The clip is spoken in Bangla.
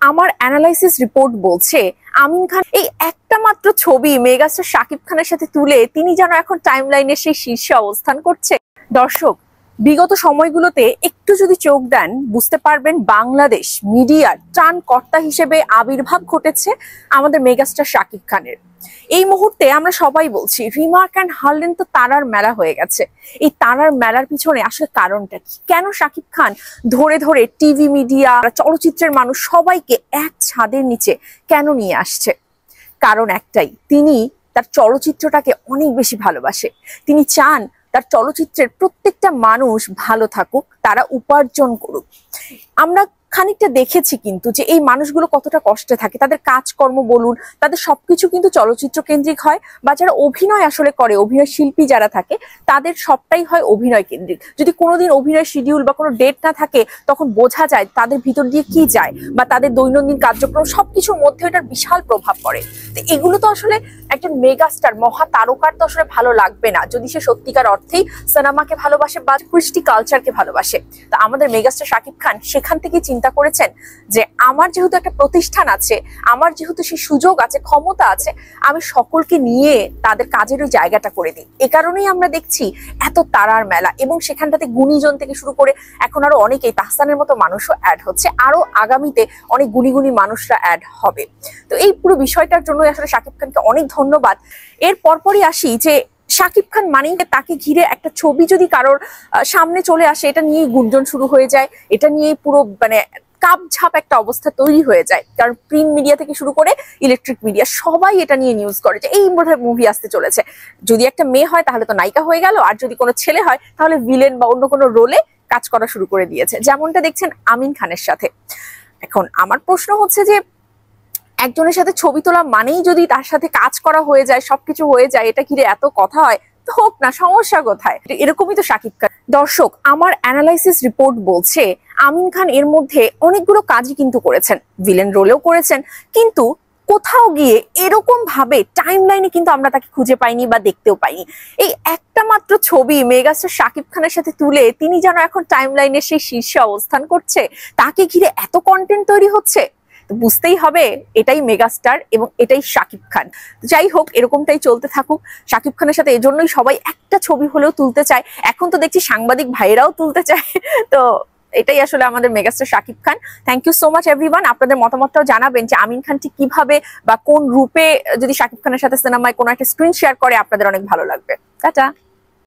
আমার অ্যানালাইসিস রিপোর্ট বলছে আমিন খান এই একটা মাত্র ছবি মেগাস্টার শাকিব খানের সাথে তুলে তিনি যেন এখন টাইমলাইনে সেই শীর্ষে অবস্থান করছে। দর্শক, বিগত সময়গুলোতে একটু যদি চোখ দেন বুঝতে পারবেন বাংলাদেশ মিডিয়ার ত্রাণকর্তা হিসেবে আবির্ভাব ঘটেছে আমাদের মেগাস্টার শাকিব খানের। এই মুহূর্তে আমরা সবাই বলছি রিমার্ক অ্যান্ড হারলেন তো তারার মেলা হয়ে গেছে। এই তারার মেলার পিছনে আসলে কারণটা কি? কেন শাকিব খান ধরে ধরে টিভি মিডিয়া চলচ্চিত্রের মানুষ সবাইকে এক ছাদের নিচে কেন নিয়ে আসছে? কারণ একটাই, তিনি তার চলচ্চিত্রটাকে অনেক বেশি ভালোবাসে। তিনি চান তার চলচ্চিত্রের প্রত্যেকটা মানুষ ভালো থাকুক, তারা উপার্জন করুক। আমরা খানিকটা দেখেছি কিন্তু যে এই মানুষগুলো কতটা কষ্টে থাকে, তাদের কাজকর্ম বলুন, তাদের সবকিছু কিন্তু চলচ্চিত্র কেন্দ্রিক হয়, বা যারা অভিনয় আসলে করে, অভিনয় শিল্পী যারা থাকে তাদের সবটাই হয় অভিনয় কেন্দ্রিক। যদি কোনোদিন অভিনয় শিডিউল বা কোনো ডেট না থাকে তখন বোঝা যায় তাদের ভিতর দিয়ে কি যায়, বা তাদের দৈনন্দিন কার্যক্রম সবকিছুর মধ্যে এটার বিশাল প্রভাব পড়ে। তো এগুলো তো আসলে একজন মেগাস্টার মহা তারকার তো আসলে ভালো লাগবে না যদি সে সত্যিকার অর্থেই সিনেমাকে ভালোবাসে বা কৃষ্টি কালচারকে ভালোবাসে। তো আমাদের মেগাস্টার শাকিব খান সেখান থেকে চিন্তা করেছেন যে আমার যেহেতু একটা প্রতিষ্ঠান আছে, আমার যেহেতু সেই সুযোগ আছে, ক্ষমতা আছে, আমি সকলকে নিয়ে তাদের কাজের ওই জায়গাটা করে দিই। এ কারণেই আমরা দেখছি এত তারার মেলা, এবং সেখানটাতে গুণীজন থেকে শুরু করে এখন আরো অনেকেই, তাহসানের মতো মানুষও অ্যাড হচ্ছে, আরো আগামীতে অনেক গুণী গুণী মানুষরা অ্যাড হবে। তো এই পুরো বিষয়টার জন্য আসলে শাকিব খানকে অনেক ধন্যবাদ। এর পরপরই আসি যে শাকিব খান মানেই তাকে ঘিরে একটা ছবি যদি কারোর সামনে চলে আসে, এটা নিয়েই গুঞ্জন শুরু হয়ে যায়, এটা নিয়েই পুরো মানে কাপঝাপ একটা অবস্থা তৈরি হয়ে যায়। কারণ প্রিন্ট মিডিয়া থেকে শুরু করে ইলেকট্রিক মিডিয়া সবাই এটা নিয়ে নিউজ করে যে এই বোধহয় মুভি আসতে চলেছে। যদি একটা মেয়ে হয় তাহলে তো নায়িকা হয়ে গেল, আর যদি কোনো ছেলে হয় তাহলে ভিলেন বা অন্য কোনো রোলে কাজ করা শুরু করে দিয়েছে, যেমনটা দেখছেন আমিন খানের সাথে। এখন আমার প্রশ্ন হচ্ছে যে একজনের সাথে ছবি তোলা মানেই যদি তার সাথে কাজ করা হয়ে যায়, সবকিছু হয়ে যায়, এটা ঘিরে এত কথা হয়, তো হোক না, সমস্যা কোথায়? এরকমই তো শাকিব খান। দর্শক, আমার অ্যানালাইসিস রিপোর্ট বলছে আমিন খান এর মধ্যে অনেকগুলো কাজই কিন্তু করেছেন, ভিলেন রোলেও করেছেন, কিন্তু কোথাও গিয়ে এরকম ভাবে টাইমলাইনে কিন্তু আমরা তাকে খুঁজে পাইনি বা দেখতেও পাইনি। এই একটা মাত্র ছবি মেগাস্টার শাকিব খানের সাথে তুলে তিনি যেন এখন টাইমলাইনে সেই শীর্ষে অবস্থান করছে, তাকে ঘিরে এত কন্টেন্ট তৈরি হচ্ছে। বুঝতেই হবে এটাই মেগাস্টার এবং এটাই শাকিব খান। যাই হোক, এরকমটাই চলতে থাকুক। শাকিব খানের সাথে এজন্যই সবাই একটা ছবি হলেও তুলতে চায়, এখন তো দেখছি সাংবাদিক ভাইরাও তুলতে চায়। তো এটাই আসলে আমাদের megastar Shakib Khan. Thank you so much everyone. আপনাদের মতামতটাও জানাবেন যে আমিন খান ঠিক কিভাবে বা কোন রূপে যদি শাকিব খানের সাথে সিনেমায় কোনো একটা স্ক্রিন শেয়ার করে আপনাদের অনেক ভালো লাগবে। টাটা।